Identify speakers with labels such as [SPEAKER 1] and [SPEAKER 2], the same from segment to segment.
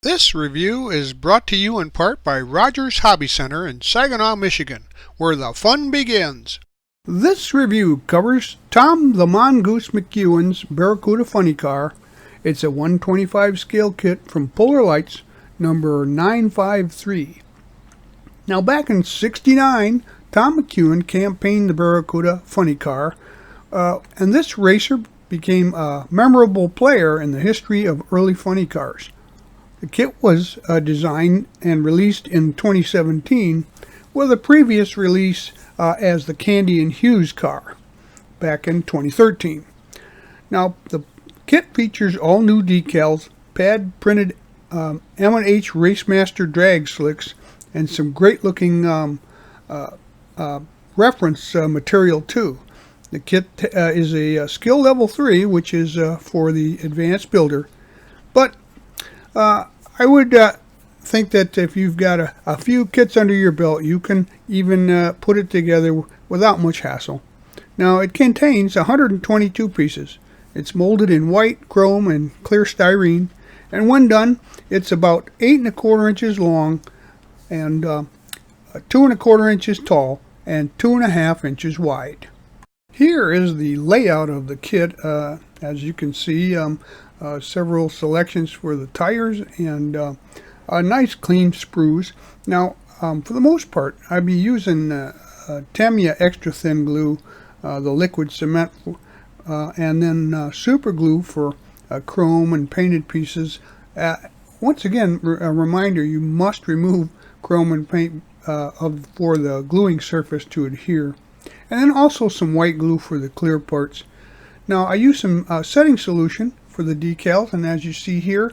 [SPEAKER 1] This review is brought to you in part by Rogers Hobby Center in Saginaw, Michigan, where the fun begins. This review covers Tom the Mongoose McEwen's Barracuda Funny Car. It's a 125 scale kit from Polar Lights, number 953. Now, back in '69, Tom McEwen campaigned the Barracuda Funny Car, and this racer became a memorable player in the history of early funny cars. The kit was designed and released in 2017, with a previous release as the Candy and Hughes car back in 2013. Now, the kit features all new decals, pad-printed M&H Racemaster drag slicks, and some great-looking reference material too. The kit is a skill level 3, which is for the advanced builder, but I would think that if you've got a few kits under your belt, you can even put it together without much hassle. Now, it contains 122 pieces. It's molded in white, chrome, and clear styrene, and when done, it's about 8 1/4 inches long and 2 1/4 inches tall and 2 1/2 inches wide. Here is the layout of the kit. As you can see, several selections for the tires and nice clean sprues. Now, for the most part, I'll be using Tamiya extra thin glue, the liquid cement, and then super glue for chrome and painted pieces. Once again, a reminder, you must remove chrome and paint for the gluing surface to adhere. And then also some white glue for the clear parts. Now, I use some setting solution for the decals, and as you see here,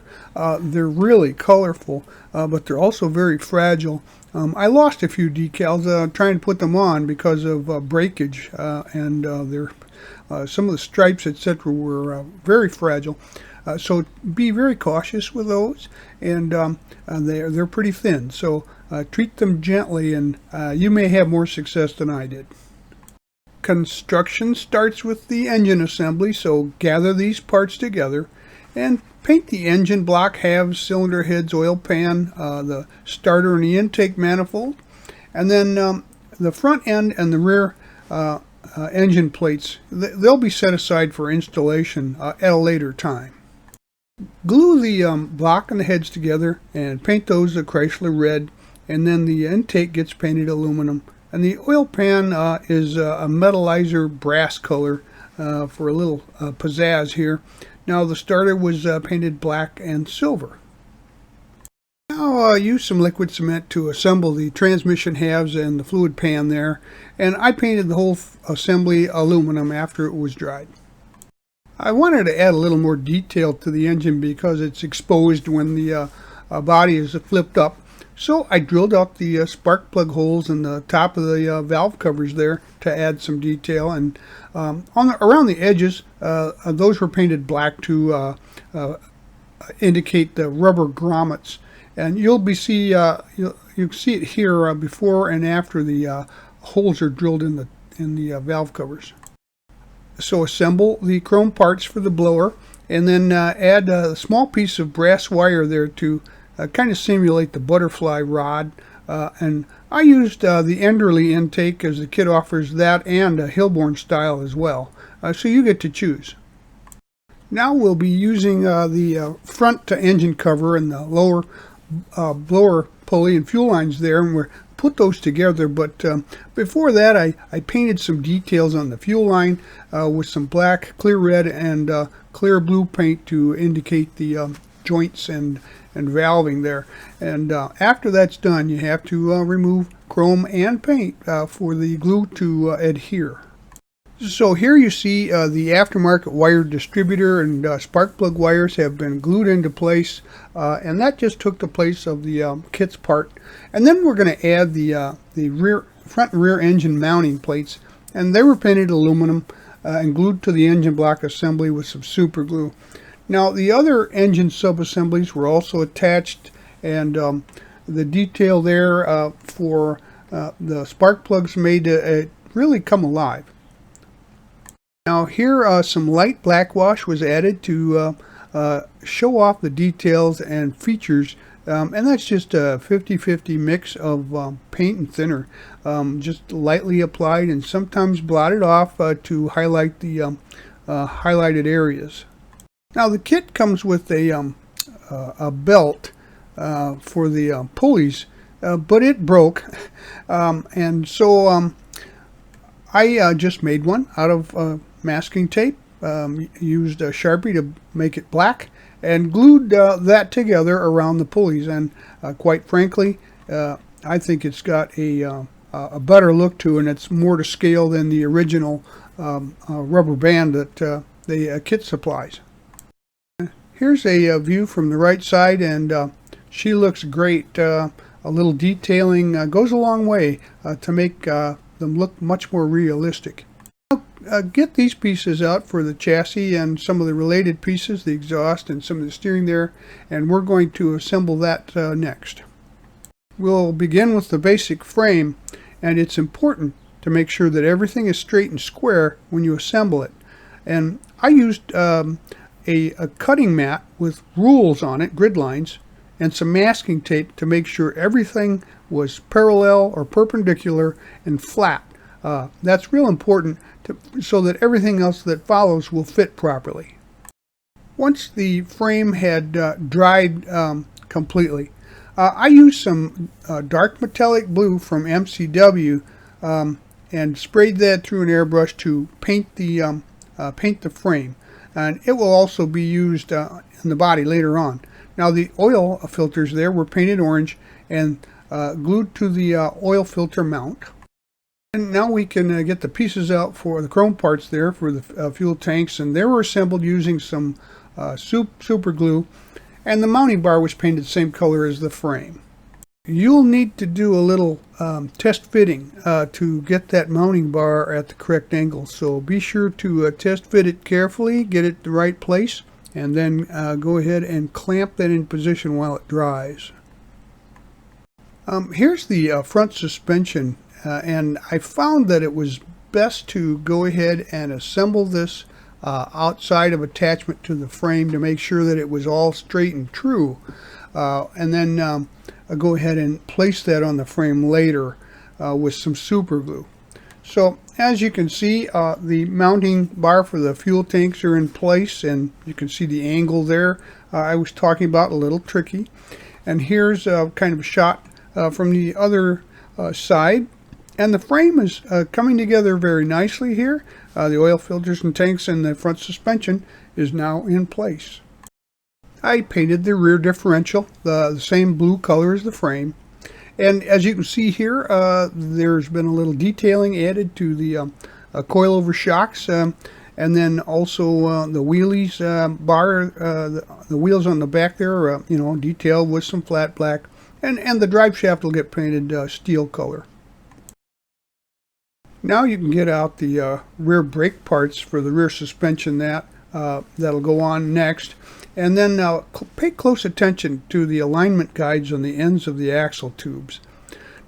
[SPEAKER 1] they're really colorful, but they're also very fragile. I lost a few decals trying to put them on because of breakage, and some of the stripes, etc., were very fragile. So be very cautious with those, and they're pretty thin. So treat them gently, and you may have more success than I did. Construction starts with the engine assembly, so gather these parts together and paint the engine block halves, cylinder heads, oil pan, the starter and the intake manifold, and then the front end and the rear engine plates. They'll be set aside for installation at a later time. Glue the block and the heads together and paint those a Chrysler red, and then the intake gets painted aluminum. And the oil pan is a metallizer brass color for a little pizzazz here. Now, the starter was painted black and silver. Now, use some liquid cement to assemble the transmission halves and the fluid pan there. And I painted the whole assembly aluminum after it was dried. I wanted to add a little more detail to the engine because it's exposed when the body is flipped up. So I drilled out the spark plug holes in the top of the valve covers there to add some detail, and around the edges, those were painted black to indicate the rubber grommets. And you'll see it here before and after the holes are drilled in the valve covers. So assemble the chrome parts for the blower, and then add a small piece of brass wire there to kind of simulate the butterfly rod, and I used the Enderley intake, as the kit offers that and a Hilborn style as well, so you get to choose. Now we'll be using the front to engine cover and the lower blower pulley and fuel lines there, and we'll put those together, but before that I painted some details on the fuel line with some black, clear red, and clear blue paint to indicate the joints and valving there. And after that's done, you have to remove chrome and paint for the glue to adhere. So here you see the aftermarket wire distributor and spark plug wires have been glued into place, and that just took the place of the kit's part. And then we're going to add the front and rear engine mounting plates, and they were painted aluminum and glued to the engine block assembly with some super glue. Now, the other engine sub-assemblies were also attached, and the detail there for the spark plugs made it really come alive. Now here some light black wash was added to show off the details and features, and that's just a 50-50 mix of paint and thinner, just lightly applied and sometimes blotted off to highlight the highlighted areas. Now the kit comes with a belt for the pulleys, but it broke, and so I just made one out of masking tape, used a Sharpie to make it black, and glued that together around the pulleys. And quite frankly, I think it's got a better look to it, and it's more to scale than the original rubber band that the kit supplies. Here's a view from the right side, and she looks great. A little detailing goes a long way to make them look much more realistic. Get these pieces out for the chassis and some of the related pieces, the exhaust and some of the steering there, and we're going to assemble that next. We'll begin with the basic frame, and it's important to make sure that everything is straight and square when you assemble it. And I used a cutting mat with rules on it, grid lines, and some masking tape to make sure everything was parallel or perpendicular and flat. That's real important so that everything else that follows will fit properly. Once the frame had dried completely, I used some dark metallic blue from MCW and sprayed that through an airbrush to paint the frame, and it will also be used in the body later on. Now the oil filters there were painted orange and glued to the oil filter mount. And now we can get the pieces out for the chrome parts there for the fuel tanks, and they were assembled using some super glue, and the mounting bar was painted the same color as the frame. You'll need to do a little test fitting to get that mounting bar at the correct angle, so be sure to test fit it carefully, get it the right place, and then go ahead and clamp that in position while it dries. Here's the front suspension, and I found that it was best to go ahead and assemble this outside of attachment to the frame to make sure that it was all straight and true, and then go ahead and place that on the frame later with some super glue. So as you can see, the mounting bar for the fuel tanks are in place, and you can see the angle there I was talking about, a little tricky. And here's kind of a shot from the other side, and the frame is coming together very nicely here. The oil filters and tanks and the front suspension is now in place. I painted the rear differential the same blue color as the frame, and as you can see here, there's been a little detailing added to the coilover shocks, and then also the wheelies bar, the wheels on the back there, detailed with some flat black, and the drive shaft will get painted steel color. Now you can get out the rear brake parts for the rear suspension that'll go on next, and then pay close attention to the alignment guides on the ends of the axle tubes.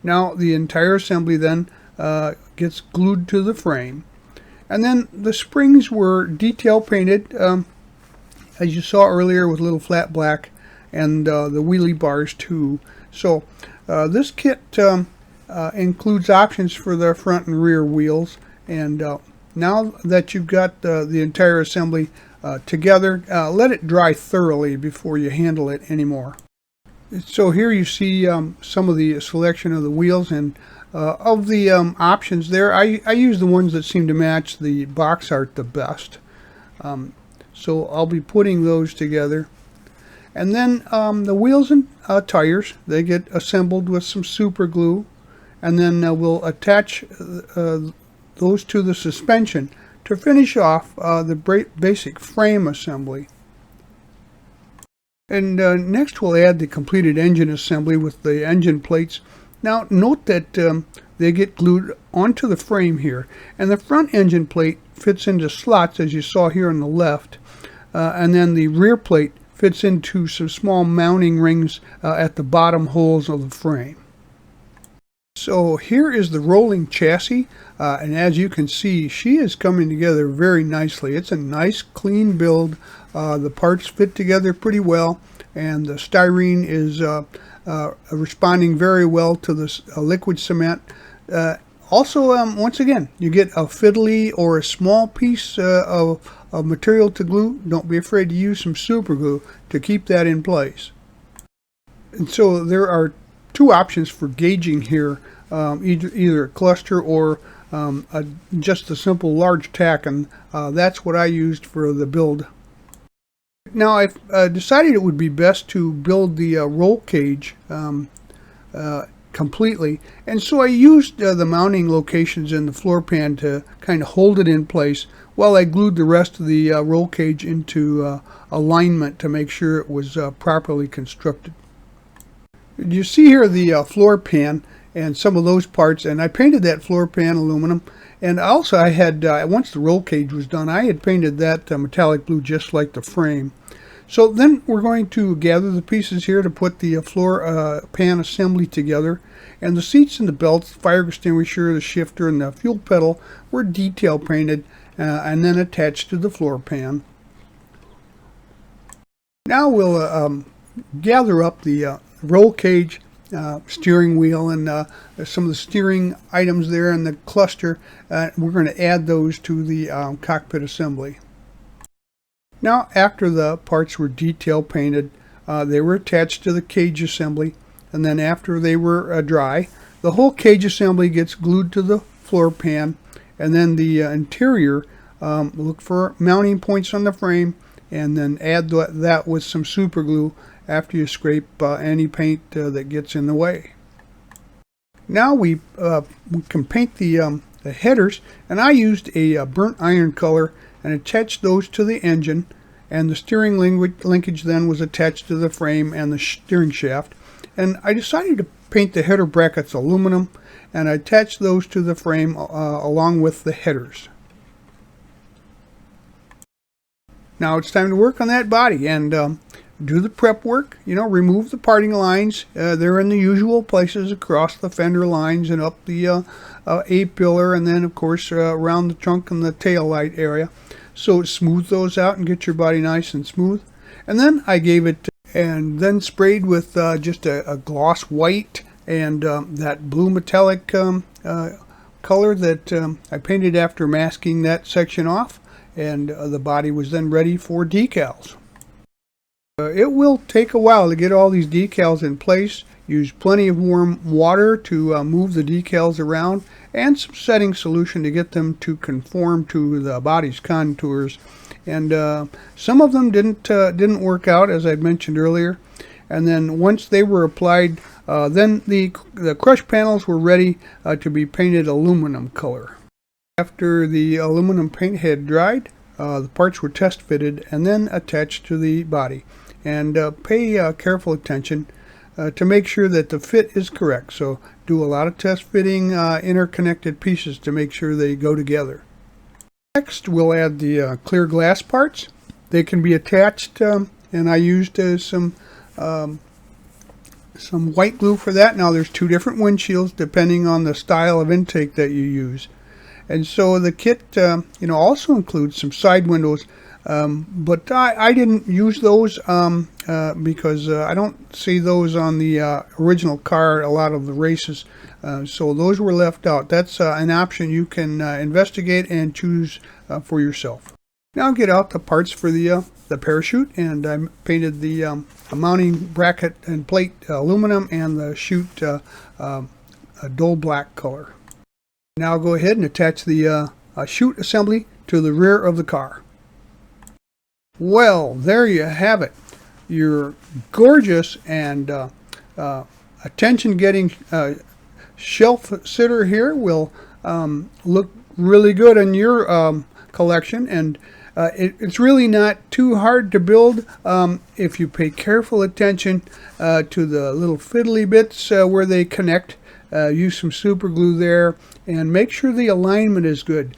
[SPEAKER 1] Now the entire assembly then gets glued to the frame, and then the springs were detail painted as you saw earlier with little flat black, and the wheelie bars too. So this kit includes options for the front and rear wheels, and now that you've got the entire assembly together, let it dry thoroughly before you handle it anymore. So here you see some of the selection of the wheels, and of the options there, I use the ones that seem to match the box art the best. So I'll be putting those together. And then the wheels and tires, they get assembled with some super glue, and then we'll attach those to the suspension to finish off the basic frame assembly. And next we'll add the completed engine assembly with the engine plates. Now note that they get glued onto the frame here, and the front engine plate fits into slots as you saw here on the left, and then the rear plate fits into some small mounting rings at the bottom holes of the frame. So here is the rolling chassis, and as you can see, she is coming together very nicely. It's a nice clean build. The parts fit together pretty well, and the styrene is responding very well to the liquid cement. Also, once again, you get a fiddly or a small piece of material to glue. Don't be afraid to use some super glue to keep that in place. And so there are two options for gauging here, either a cluster or just a simple large tack, and that's what I used for the build. Now I've decided it would be best to build the roll cage completely, and so I used the mounting locations in the floor pan to kind of hold it in place while I glued the rest of the roll cage into alignment to make sure it was properly constructed. You see here the floor pan and some of those parts, and I painted that floor pan aluminum, and also I had once the roll cage was done, I had painted that metallic blue just like the frame. So then we're going to gather the pieces here to put the floor pan assembly together, and the seats and the belts, the fire extinguisher, the shifter, and the fuel pedal were detail painted and then attached to the floor pan. Now we'll gather up the roll cage, steering wheel, and some of the steering items there, and the cluster. We're going to add those to the cockpit assembly. Now, after the parts were detail painted, they were attached to the cage assembly, and then after they were dry, the whole cage assembly gets glued to the floor pan, and then the interior, look for mounting points on the frame, and then add that with some super glue after you scrape any paint that gets in the way. Now we can paint the headers, and I used a burnt iron color and attached those to the engine, and the steering linkage then was attached to the frame and the steering shaft. And I decided to paint the header brackets aluminum, and I attached those to the frame along with the headers. Now it's time to work on that body and do the prep work. You know, remove the parting lines. They're in the usual places across the fender lines and up the A-pillar, and then of course around the trunk and the tail light area. So smooth those out and get your body nice and smooth. And then I gave it and then sprayed with just a gloss white and that blue metallic color that I painted after masking that section off, and the body was then ready for decals. It will take a while to get all these decals in place. Use plenty of warm water to move the decals around, and some setting solution to get them to conform to the body's contours. And some of them didn't work out, as I mentioned earlier. And then once they were applied, then the crush panels were ready to be painted aluminum color. After the aluminum paint had dried, the parts were test fitted and then attached to the body. And pay careful attention to make sure that the fit is correct. So do a lot of test fitting interconnected pieces to make sure they go together. Next, we'll add the clear glass parts. They can be attached, and I used some white glue for that. Now there's two different windshields depending on the style of intake that you use. And so the kit also includes some side windows, but I didn't use those because I don't see those on the original car, a lot of the races, so those were left out. That's an option you can investigate and choose for yourself. Now get out the parts for the parachute, and I painted the mounting bracket and plate aluminum, and the chute a dull black color. Now go ahead and attach the chute assembly to the rear of the car. Well, there you have it. Your gorgeous and attention-getting shelf sitter here will look really good in your collection, and it's really not too hard to build if you pay careful attention to the little fiddly bits where they connect. Use some super glue there and make sure the alignment is good.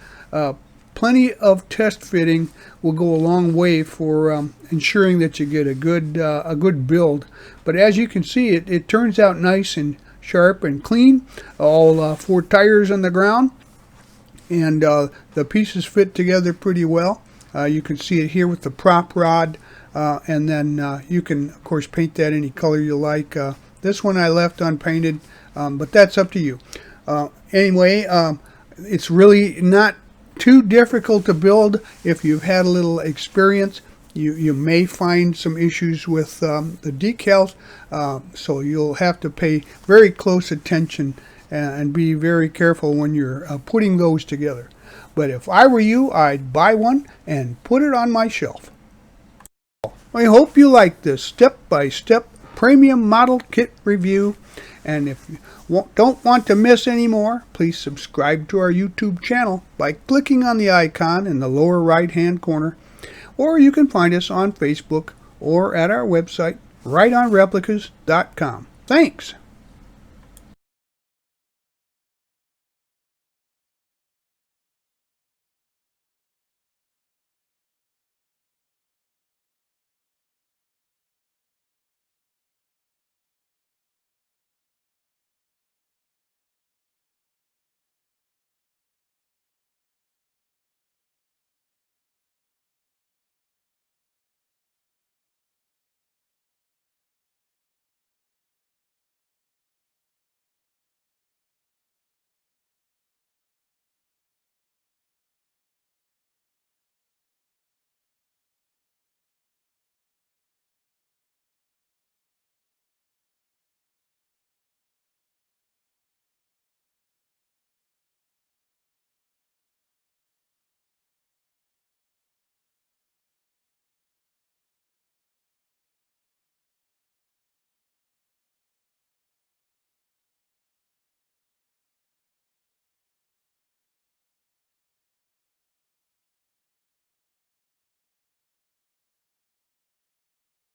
[SPEAKER 1] Plenty of test fitting will go a long way for ensuring that you get a good build. But as you can see, it turns out nice and sharp and clean. All 4 tires on the ground, and the pieces fit together pretty well. You can see it here with the prop rod, and then you can of course paint that any color you like. This one I left unpainted, but that's up to you. Anyway, it's really not too difficult to build if you've had a little experience. You may find some issues with the decals, so you'll have to pay very close attention and be very careful when you're putting those together. But if I were you, I'd buy one and put it on my shelf. I hope you like this step-by-step premium model kit review, and if you don't want to miss any more, please subscribe to our YouTube channel by clicking on the icon in the lower right hand corner, or you can find us on Facebook or at our website rightonreplicas.com. Thanks.